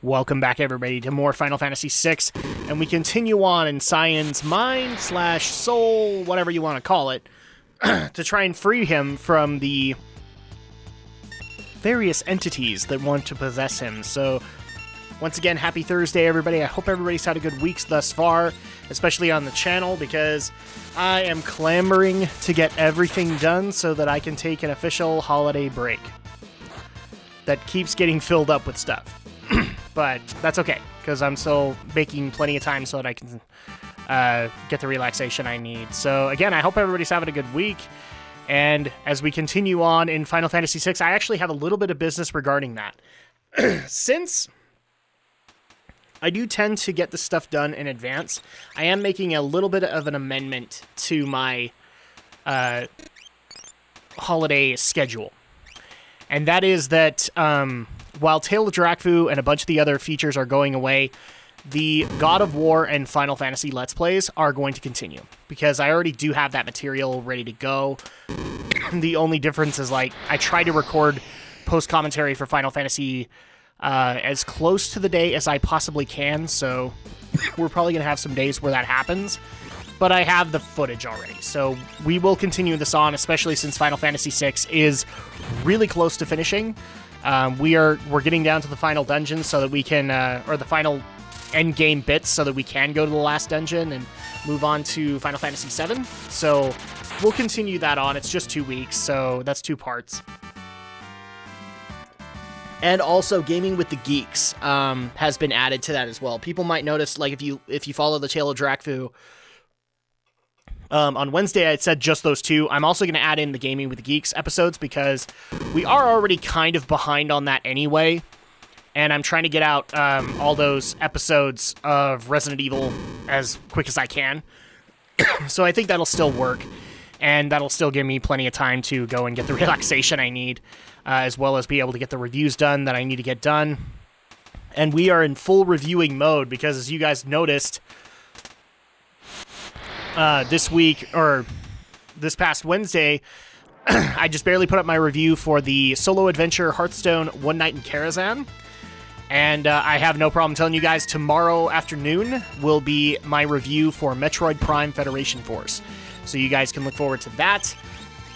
Welcome back, everybody, to more Final Fantasy VI, and we continue on in Cyan's mind / soul, whatever you want to call it, to try and free him from the various entities that want to possess him. So, once again, happy Thursday, everybody. I hope everybody's had a good week thus far, especially on the channel, because I am clamoring to get everything done so that I can take an official holiday break that keeps getting filled up with stuff. But that's okay, because I'm still making plenty of time so that I can get the relaxation I need. So again, I hope everybody's having a good week. And as we continue on in Final Fantasy VI, I actually have a little bit of business regarding that. Since I do tend to get the stuff done in advance, I am making a little bit of an amendment to my holiday schedule. And that is that while Tale of Drak and a bunch of the other features are going away, the God of War and Final Fantasy Let's Plays are going to continue, because I already do have that material ready to go. The only difference is, like, I try to record post-commentary for Final Fantasy as close to the day as I possibly can, so we're probably going to have some days where that happens. But I have the footage already, so we will continue this on, especially since Final Fantasy VI is really close to finishing. We're getting down to the final dungeon so that we can, or the final end game bits, so that we can go to the last dungeon and move on to Final Fantasy VII. So we'll continue that on. It's just 2 weeks, so that's 2 parts. And also, Gaming with the Geeks has been added to that as well. People might notice, like, if you follow the Tale of Drak, on Wednesday, I said just those 2. I'm also going to add in the Gaming with the Geeks episodes, because we are already kind of behind on that anyway. And I'm trying to get out all those episodes of Resident Evil as quick as I can. So I think that'll still work. And that'll still give me plenty of time to go and get the relaxation I need, as well as be able to get the reviews done that I need to get done. And we are in full reviewing mode, because as you guys noticed, this week, or this past Wednesday, I just barely put up my review for the solo adventure Hearthstone One Night in Karazhan. And I have no problem telling you guys, tomorrow afternoon will be my review for Metroid Prime Federation Force. So you guys can look forward to that.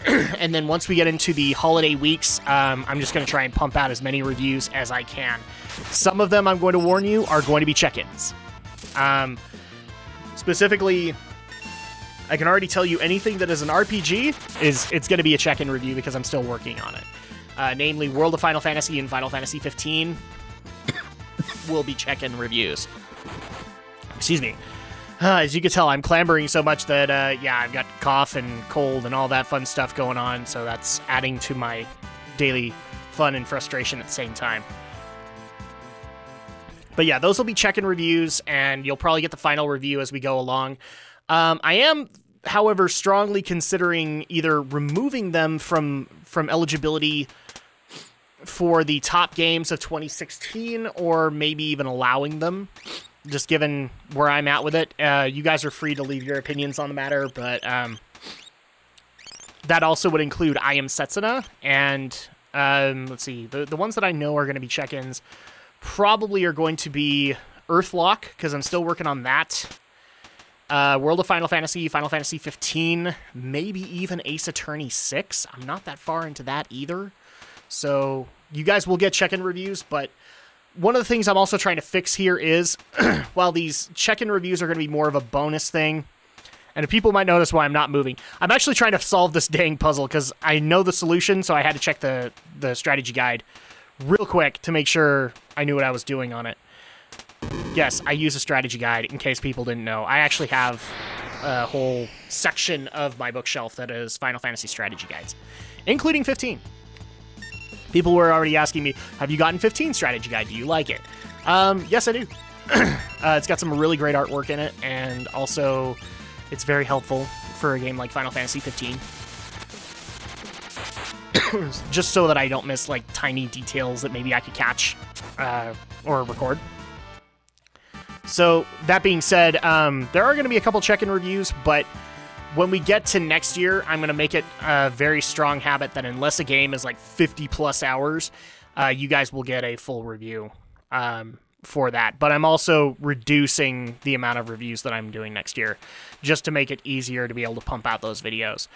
And then once we get into the holiday weeks, I'm just going to try and pump out as many reviews as I can. Some of them, I'm going to warn you, are going to be check-ins. Specifically, I can already tell you anything that is an RPG, it's going to be a check-in review, because I'm still working on it. Namely, World of Final Fantasy and Final Fantasy 15 will be check-in reviews. Excuse me. As you can tell, I'm clamoring so much that, yeah, I've got cough and cold and all that fun stuff going on, so that's adding to my daily fun and frustration at the same time. But yeah, those will be check-in reviews, and you'll probably get the final review as we go along. I am, however, strongly considering either removing them from eligibility for the top games of 2016, or maybe even allowing them, just given where I'm at with it. You guys are free to leave your opinions on the matter, but that also would include I Am Setsuna, and let's see, the ones that I know are going to be check-ins probably are going to be Earthlock, because I'm still working on that. World of Final Fantasy, Final Fantasy 15, maybe even Ace Attorney 6. I'm not that far into that either. So you guys will get check-in reviews, but one of the things I'm also trying to fix here is, while these check-in reviews are going to be more of a bonus thing, and people might notice why I'm not moving, I'm actually trying to solve this dang puzzle, because I know the solution, so I had to check the strategy guide real quick to make sure I knew what I was doing on it. Yes, I use a strategy guide, in case people didn't know. I actually have a whole section of my bookshelf that is Final Fantasy strategy guides, including 15. People were already asking me, have you gotten 15 strategy guide? Do you like it? Yes, I do. It's got some really great artwork in it, and also it's very helpful for a game like Final Fantasy 15. Just so that I don't miss, like, tiny details that maybe I could catch or record. So, that being said, there are going to be a couple check-in reviews, but when we get to next year, I'm going to make it a very strong habit that unless a game is like 50-plus hours, you guys will get a full review. for that, but I'm also reducing the amount of reviews that I'm doing next year just to make it easier to be able to pump out those videos.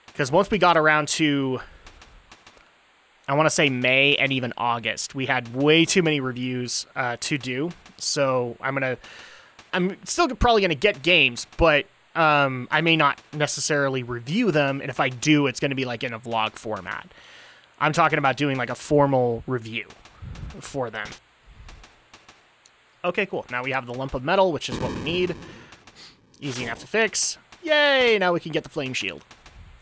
Because once we got around to, I want to say May and even August, we had way too many reviews to do. So I'm still probably going to get games, but I may not necessarily review them. And if I do, it's going to be like in a vlog format. I'm talking about doing like a formal review for them. Okay, cool. Now we have the lump of metal, which is what we need. Easy enough to fix. Yay! Now we can get the flame shield.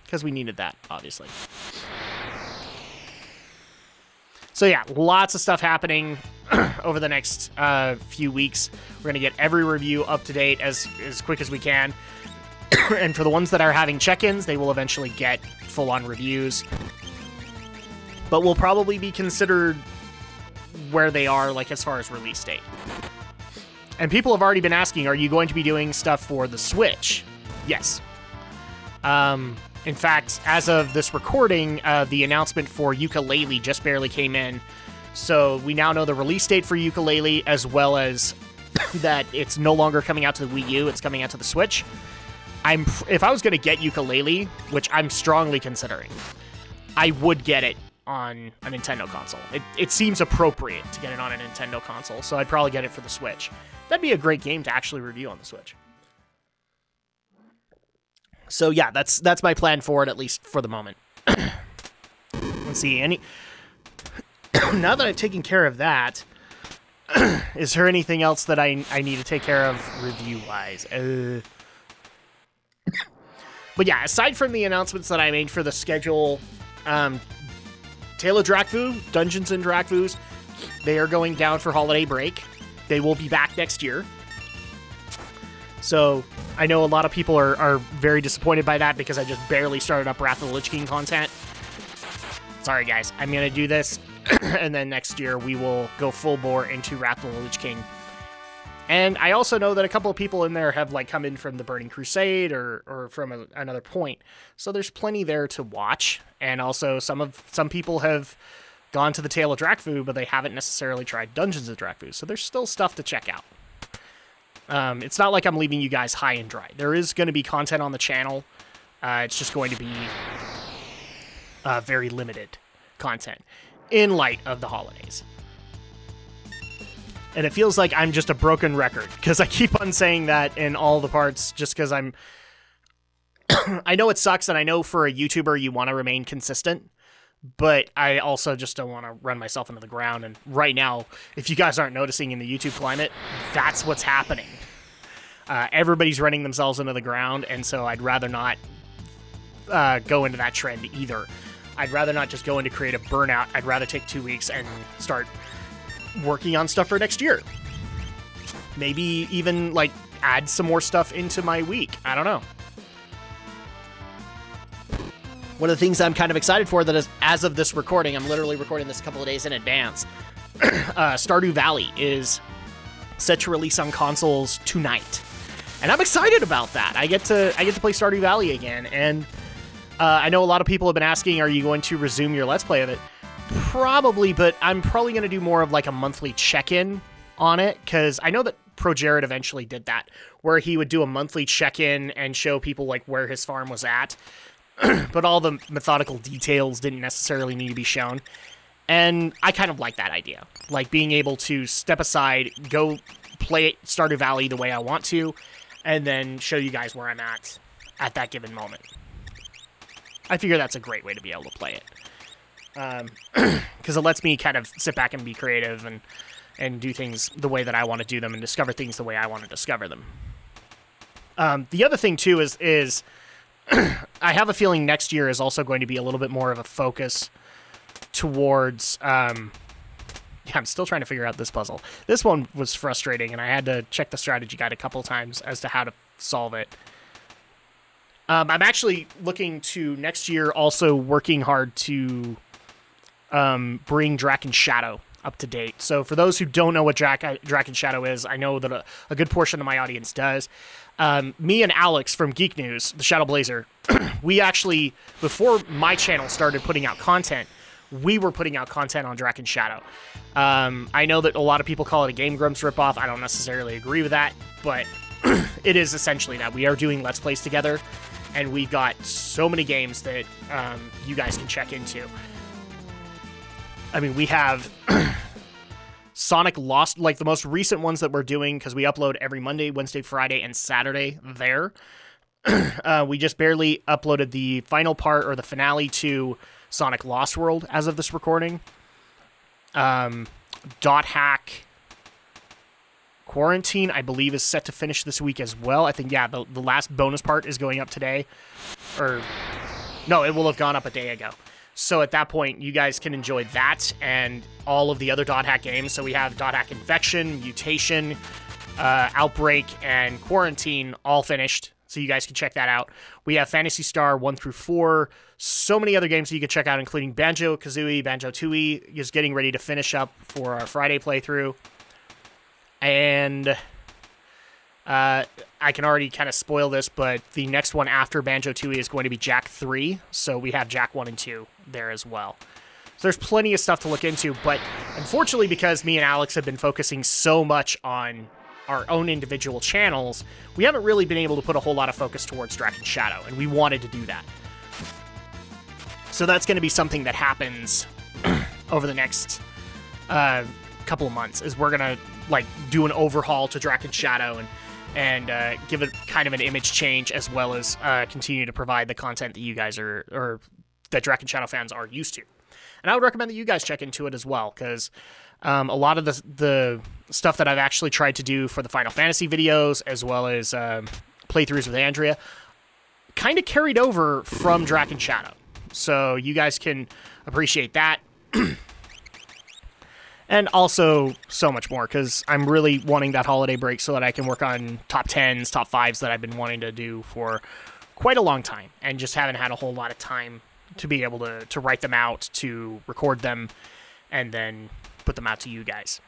Because we needed that, obviously. So yeah, lots of stuff happening over the next few weeks. We're going to get every review up to date as quick as we can. And for the ones that are having check-ins, they will eventually get full-on reviews. But will probably be considered where they are, like, as far as release date. And people have already been asking, are you going to be doing stuff for the Switch? Yes. In fact, as of this recording, the announcement for Yooka-Laylee just barely came in. So we now know the release date for Yooka-Laylee, as well as that it's no longer coming out to the Wii U, it's coming out to the Switch. If I was going to get Yooka-Laylee, which I'm strongly considering, I would get it on a Nintendo console. It seems appropriate to get it on a Nintendo console, so I'd probably get it for the Switch. That'd be a great game to actually review on the Switch. So yeah, that's my plan for it, at least for the moment. Let's see, now that I've taken care of that, is there anything else that I need to take care of review-wise? But yeah, aside from the announcements that I made for the schedule, Tale of Drakvu, Dungeons and Drakvus, they are going down for holiday break. They will be back next year. So I know a lot of people are very disappointed by that because I just barely started up Wrath of the Lich King content. Sorry guys, I'm going to do this, and then next year we will go full bore into Wrath of the Lich King. And I also know that a couple of people in there have like come in from the Burning Crusade or from another point. So there's plenty there to watch. And also some people have gone to the Tale of Drakvu, but they haven't necessarily tried Dungeons of Drakvu. So there's still stuff to check out. It's not like I'm leaving you guys high and dry. There is going to be content on the channel. It's just going to be very limited content in light of the holidays. And it feels like I'm just a broken record because I keep on saying that in all the parts just because I'm... I know it sucks, and I know for a YouTuber you want to remain consistent, but I also just don't want to run myself into the ground. And right now, if you guys aren't noticing in the YouTube climate, that's what's happening. Everybody's running themselves into the ground, and so I'd rather not go into that trend either. I'd rather not just go into creative burnout. I'd rather take 2 weeks and start working on stuff for next year. Maybe even, like, add some more stuff into my week. I don't know. One of the things I'm kind of excited for that is, as of this recording, I'm literally recording this a couple of days in advance, Stardew Valley is set to release on consoles tonight. And I'm excited about that. I get to play Stardew Valley again, and I know a lot of people have been asking, are you going to resume your Let's Play of it? Probably, but I'm probably going to do more of like a monthly check-in on it, because I know that ProJared eventually did that, where he would do a monthly check-in and show people like where his farm was at, but all the methodical details didn't necessarily need to be shown. And I kind of like that idea, like being able to step aside, go play Stardew Valley the way I want to, and then show you guys where I'm at that given moment. I figure that's a great way to be able to play it. Because it lets me kind of sit back and be creative and do things the way that I want to do them and discover things the way I want to discover them. The other thing, too, is I have a feeling next year is also going to be a little bit more of a focus towards... yeah, I'm still trying to figure out this puzzle. This one was frustrating, and I had to check the strategy guide a couple times as to how to solve it. I'm actually looking to next year also working hard to bring Drak and Shadow up to date. So for those who don't know what Drak and Shadow is, I know that a good portion of my audience does. Me and Alex from Geek News, the Shadow Blazer, we actually, before my channel started putting out content, we were putting out content on Drak and Shadow. I know that a lot of people call it a Game Grumps ripoff. I don't necessarily agree with that, but it is essentially that. We are doing Let's Plays together, and we've got so many games that you guys can check into. I mean, we have Sonic Lost, like the most recent ones that we're doing, because we upload every Monday, Wednesday, Friday, and Saturday there. We just barely uploaded the final part, or the finale, to Sonic Lost World as of this recording. Dot Hack Quarantine, I believe, is set to finish this week as well. I think, yeah, the last bonus part is going up today. Or, no, it will have gone up a day ago. So at that point, you guys can enjoy that and all of the other Dot Hack games. So we have Dot Hack Infection, Mutation, Outbreak, and Quarantine all finished. So you guys can check that out. We have Phantasy Star 1 through 4. So many other games that you can check out, including Banjo-Kazooie. Banjo-Tooie is getting ready to finish up for our Friday playthrough. And I can already kind of spoil this, but the next one after Banjo-Tooie is going to be Jak 3. So we have Jak 1 and 2 there as well. So there's plenty of stuff to look into, but unfortunately, because me and Alex have been focusing so much on our own individual channels, we haven't really been able to put a whole lot of focus towards Drak and Shadow, and we wanted to do that. So that's going to be something that happens over the next couple of months, is we're going to like do an overhaul to Drak and Shadow and give it kind of an image change, as well as continue to provide the content that you guys are, or that Drak and Shadow fans are used to. And I would recommend that you guys check into it as well, because a lot of the stuff that I've actually tried to do for the Final Fantasy videos, as well as playthroughs with Andrea, kind of carried over from Drak and Shadow. So you guys can appreciate that. And also so much more, because I'm really wanting that holiday break so that I can work on top 10s, top 5s that I've been wanting to do for quite a long time, and just haven't had a whole lot of time to be able to write them out, to record them, and then put them out to you guys.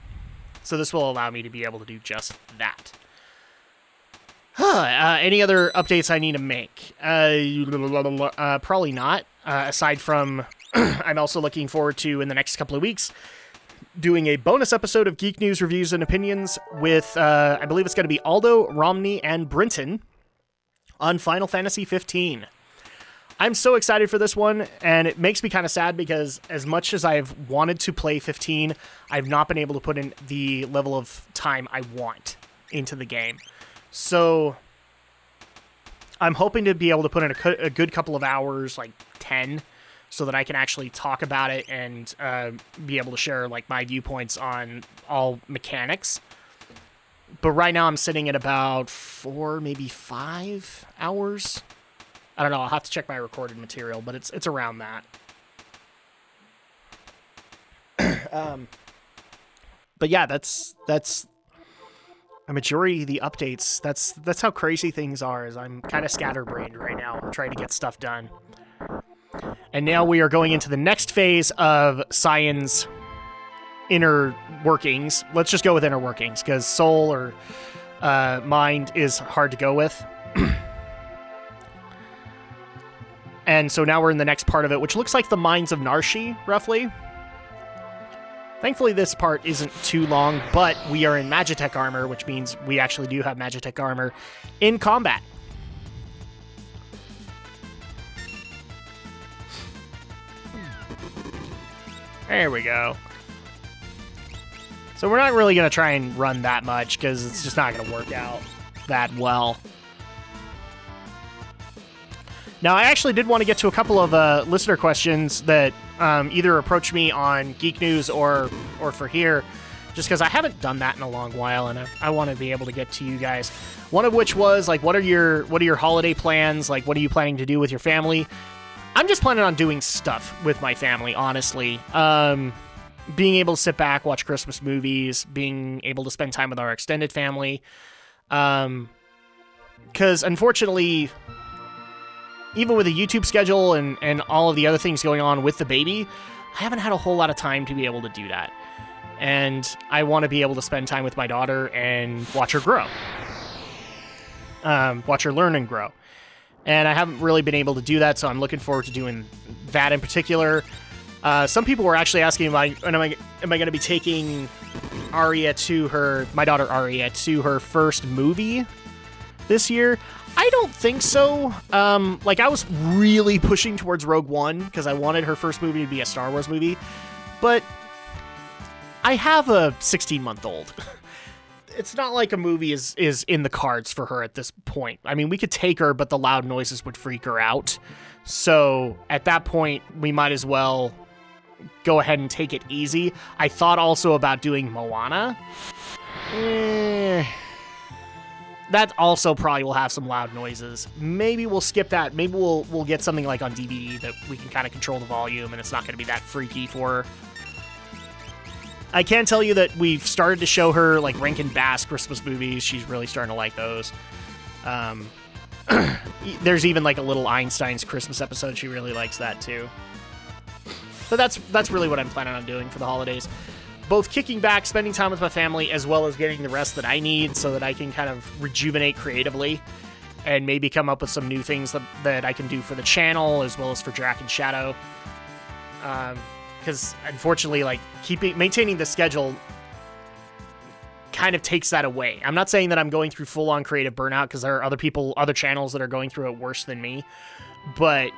So this will allow me to be able to do just that. Any other updates I need to make? Probably not. Aside from, I'm also looking forward to, in the next couple of weeks, doing a bonus episode of Geek News Reviews and Opinions with, I believe it's going to be Aldo, Romney, and Brinton on Final Fantasy 15. I'm so excited for this one, and it makes me kind of sad because as much as I've wanted to play 15, I've not been able to put in the level of time I want into the game. So I'm hoping to be able to put in a good couple of hours, like 10, so that I can actually talk about it and be able to share like my viewpoints on all mechanics. But right now I'm sitting at about 4, maybe 5 hours. I don't know, I'll have to check my recorded material, but it's around that. But yeah, that's a majority of the updates. That's how crazy things are, is I'm kind of scatterbrained right now, trying to get stuff done. And now we are going into the next phase of Cyan's inner workings. Let's just go with inner workings, because soul or mind is hard to go with. And so now we're in the next part of it, which looks like the Mines of Narshi, roughly. Thankfully, this part isn't too long, but we are in Magitech armor, which means we actually do have Magitech armor in combat. There we go. So we're not really going to try and run that much, because it's just not going to work out that well. Now, I actually did want to get to a couple of listener questions that either approached me on Geek News or for here, just because I haven't done that in a long while, and I want to be able to get to you guys. One of which was, like, what are your holiday plans? Like, what are you planning to do with your family? I'm just planning on doing stuff with my family, honestly. Being able to sit back, watch Christmas movies, being able to spend time with our extended family. Because, unfortunately, even with a YouTube schedule and all of the other things going on with the baby, I haven't had a whole lot of time to be able to do that. And I want to be able to spend time with my daughter and watch her grow. Watch her learn and grow. And I haven't really been able to do that, so I'm looking forward to doing that in particular. Some people were actually asking, am I going to be taking my daughter Aria to her first movie this year? I don't think so. Like, I was really pushing towards Rogue One because I wanted her first movie to be a Star Wars movie, but I have a 16-month-old. It's not like a movie is in the cards for her at this point. I mean, we could take her, but the loud noises would freak her out. So at that point, we might as well go ahead and take it easy. I thought also about doing Moana. That also probably will have some loud noises. Maybe we'll skip that. Maybe we'll get something like on DVD that we can kind of control the volume and it's not going to be that freaky for her. I can tell you that we've started to show her like Rankin Bass Christmas movies. She's really starting to like those. There's even like a little Einstein's Christmas episode. She really likes that too. But that's really what I'm planning on doing for the holidays. Both kicking back, spending time with my family, as well as getting the rest that I need so that I can kind of rejuvenate creatively and maybe come up with some new things that I can do for the channel as well as for Drak and Shadow. Because unfortunately, like maintaining the schedule kind of takes that away. I'm not saying that I'm going through full-on creative burnout because there are other channels that are going through it worse than me, but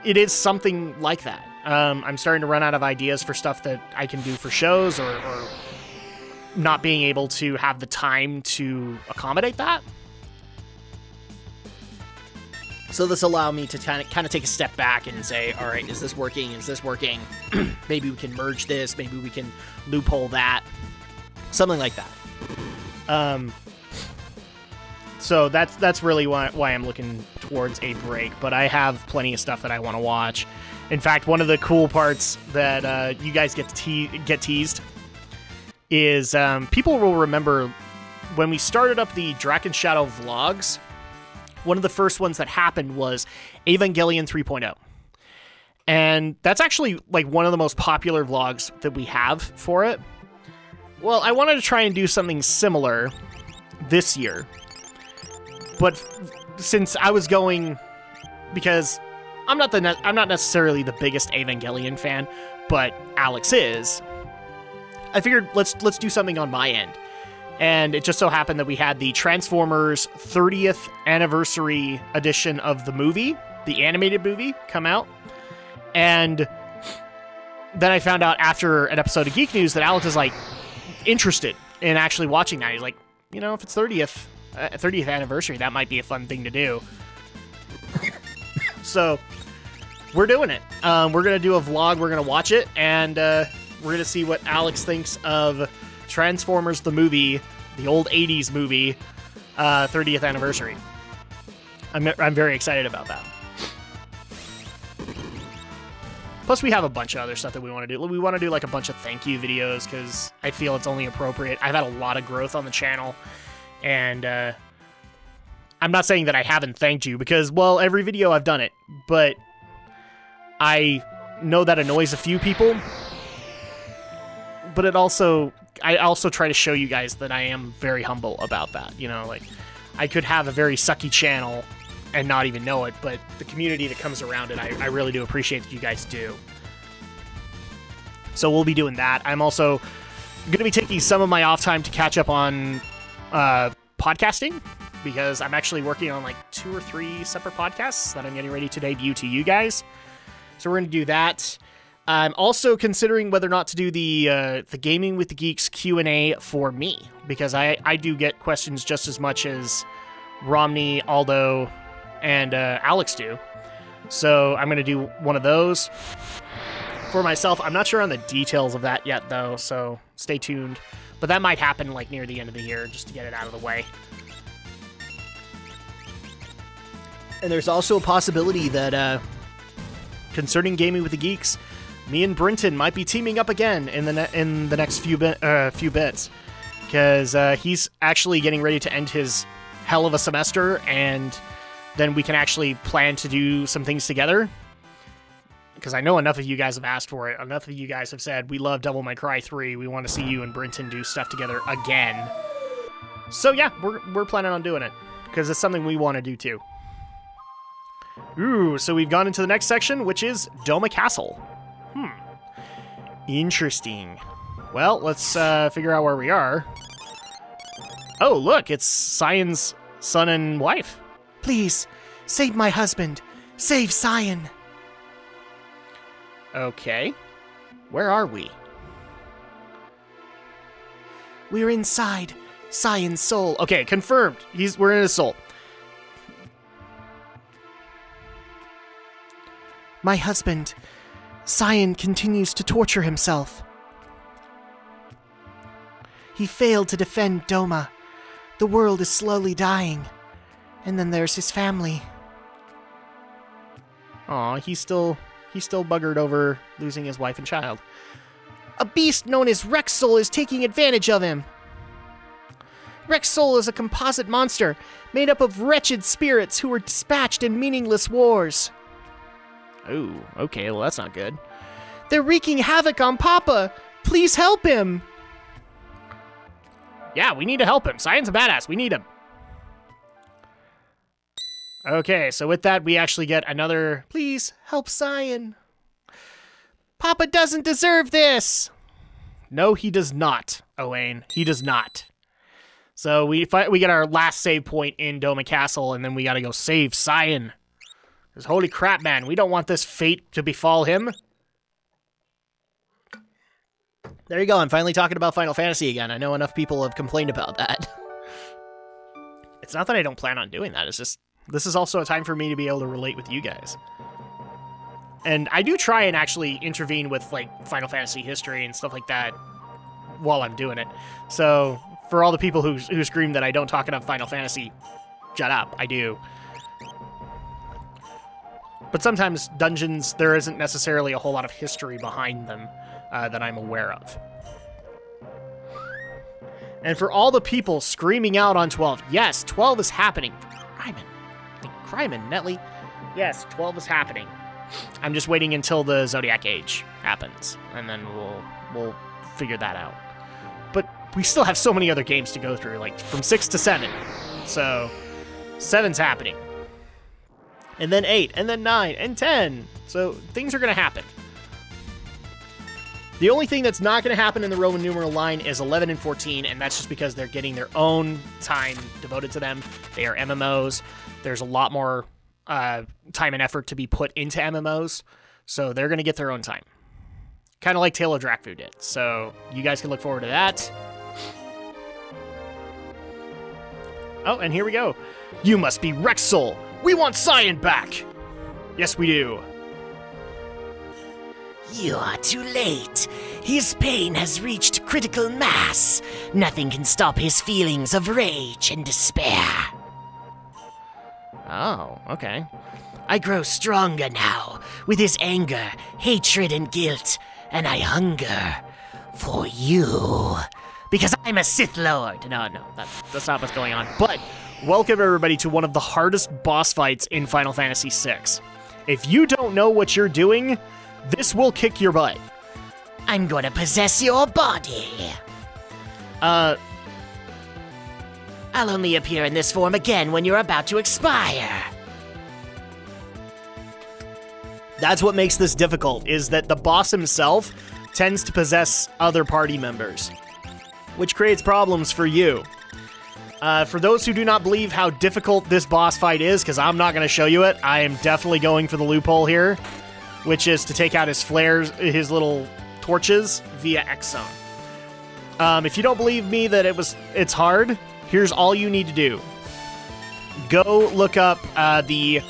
it is something like that. I'm starting to run out of ideas for stuff that I can do for shows or not being able to have the time to accommodate that. So this allowed me to kind of take a step back and say, all right, is this working? Is this working? Maybe we can merge this. Maybe we can loophole that. Something like that. So that's really why I'm looking towards a break. But I have plenty of stuff that I want to watch. In fact, one of the cool parts that you guys get teased is people will remember when we started up the Drak and Shadow vlogs. One of the first ones that happened was Evangelion 3.0. And that's actually like one of the most popular vlogs that we have for it. Well, I wanted to try and do something similar this year. But since I was going, because I'm not necessarily the biggest Evangelion fan, but Alex is, I figured let's do something on my end. And it just so happened that we had the Transformers 30th anniversary edition of the movie, the animated movie, come out. And then I found out after an episode of Geek News that Alex is like interested in actually watching that. He's like, you know, if it's 30th anniversary, that might be a fun thing to do. So we're doing it. We're going to do a vlog. We're going to watch it. And we're going to see what Alex thinks of Transformers the movie, the old 80s movie, 30th anniversary. I'm very excited about that. Plus, we have a bunch of other stuff that we want to do. We want to do like a bunch of thank you videos because I feel it's only appropriate. I've had a lot of growth on the channel, and I'm not saying that I haven't thanked you because, well, every video I've done it, but I know that annoys a few people. But I also try to show you guys that I am very humble about that. You know, like, I could have a very sucky channel and not even know it, but the community that comes around it, I really do appreciate that you guys do. So we'll be doing that. I'm also going to be taking some of my off time to catch up on podcasting, because I'm actually working on like 2 or 3 separate podcasts that I'm getting ready to debut to you guys. So we're going to do that. I'm also considering whether or not to do the Gaming with the Geeks Q&A for me, because I do get questions just as much as Romney, Aldo, and Alex do. So I'm going to do one of those for myself. I'm not sure on the details of that yet, though, so stay tuned. But that might happen like near the end of the year, just to get it out of the way. And there's also a possibility that concerning Gaming with the Geeks, me and Brinton might be teaming up again in the next few bits, because he's actually getting ready to end his hell of a semester, and then we can actually plan to do some things together. Because I know enough of you guys have asked for it. Enough of you guys have said, we love Devil May Cry 3. We want to see you and Brinton do stuff together again. So yeah, we're planning on doing it, because it's something we want to do too. Ooh, so we've gone into the next section, which is Doma Castle. Interesting. Well, let's figure out where we are. Oh, look, it's Cyan's son and wife. Please, save my husband. Save Cyan. Okay. Where are we? We're inside Cyan's soul. Okay, confirmed. We're in his soul. My husband, Cyan, continues to torture himself. He failed to defend Doma. The world is slowly dying. And then there's his family. Aw, he's still buggered over losing his wife and child. A beast known as Rexol is taking advantage of him. Rexol is a composite monster made up of wretched spirits who were dispatched in meaningless wars. Oh, okay, well that's not good. They're wreaking havoc on Papa. Please help him. Yeah, we need to help him. Cyan's a badass. We need him. Okay, so with that, we actually get another... Please, help Cyan. Papa doesn't deserve this. No, he does not, Owain. He does not. So we get our last save point in Doma Castle, and then we gotta go save Cyan. Because holy crap, man, we don't want this fate to befall him. There you go, I'm finally talking about Final Fantasy again. I know enough people have complained about that. It's not that I don't plan on doing that, it's just... This is also a time for me to be able to relate with you guys. And I do try and actually intervene with, like, Final Fantasy history and stuff like that while I'm doing it. So, for all the people who scream that I don't talk enough Final Fantasy, shut up, I do. But sometimes dungeons, there isn't necessarily a whole lot of history behind them that I'm aware of. And for all the people screaming out on 12, yes, 12 is happening. Cryman, Netley. Yes, 12 is happening. I'm just waiting until the Zodiac Age happens, and then we'll figure that out. But we still have so many other games to go through, like from 6 to 7. So 7's happening. And then 8, and then 9, and 10. So things are going to happen. The only thing that's not going to happen in the Roman numeral line is 11 and 14, and that's just because they're getting their own time devoted to them. They are MMOs. There's a lot more time and effort to be put into MMOs, so they're going to get their own time. Kind of like Tale of Drakfu did, so you guys can look forward to that. Oh, and here we go. You must be Rexol. We want Cyan back. Yes, we do. You are too late. His pain has reached critical mass. Nothing can stop his feelings of rage and despair. Oh, okay. I grow stronger now, with his anger, hatred, and guilt, and I hunger for you. Because I'm a Sith Lord. No, that's not what's going on. But welcome everybody to one of the hardest boss fights in Final Fantasy VI. If you don't know what you're doing, this will kick your butt. I'm gonna possess your body. I'll only appear in this form again when you're about to expire. That's what makes this difficult, is that the boss himself tends to possess other party members, which creates problems for you. For those who do not believe how difficult this boss fight is, because I'm not going to show you it, I am definitely going for the loophole here, which is to take out his flares, his little torches, via X-Zone. If you don't believe me that it's hard, here's all you need to do. Go look up the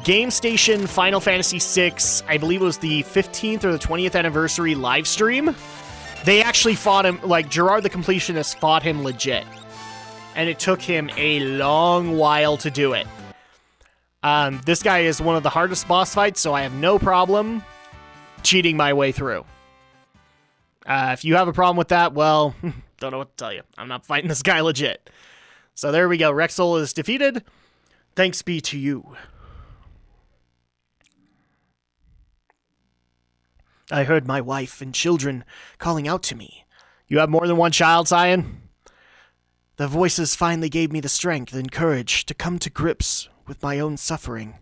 Game Station Final Fantasy VI, I believe it was the 15th or the 20th anniversary live stream. They actually fought him, like Gerard the Completionist fought him legit. And it took him a long while to do it. This guy is one of the hardest boss fights, so I have no problem cheating my way through. If you have a problem with that, well, don't know what to tell you. I'm not fighting this guy legit. So there we go. Rexol is defeated. Thanks be to you. I heard my wife and children calling out to me. You have more than one child, Cyan? The voices finally gave me the strength and courage to come to grips with my own suffering.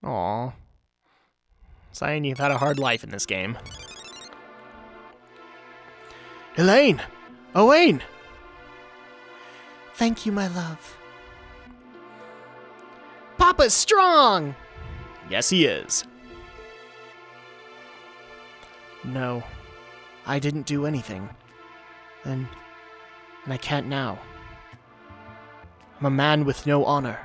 Aw. Cyan, you've had a hard life in this game. Elaine! Owain! Thank you, my love. Papa's strong! Yes, he is. No, I didn't do anything. And I can't now. I'm a man with no honor.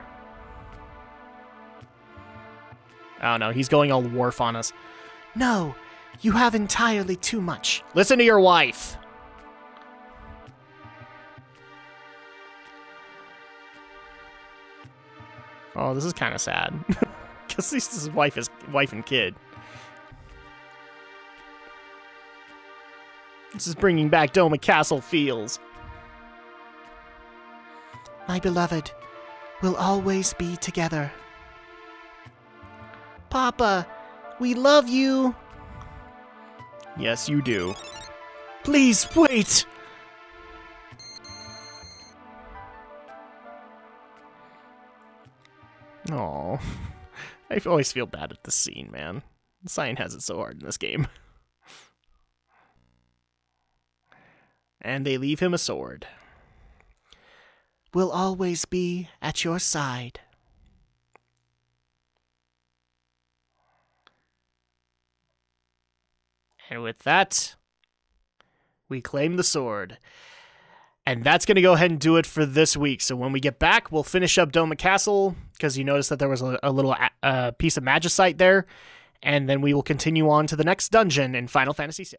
Oh no, he's going all Worf on us. No, you have entirely too much. Listen to your wife. Oh, this is kind of sad. Because at least his wife and kid. This is bringing back Doma Castle feels. My beloved, we'll always be together. Papa, we love you. Yes, you do. Please, wait! Oh, I always feel bad at this scene, man. Cyan has it so hard in this game. And they leave him a sword. We'll always be at your side. And with that, we claim the sword. And that's going to go ahead and do it for this week. So when we get back, we'll finish up Doma Castle, because you noticed that there was a little piece of magicite there. And then we will continue on to the next dungeon in Final Fantasy VI.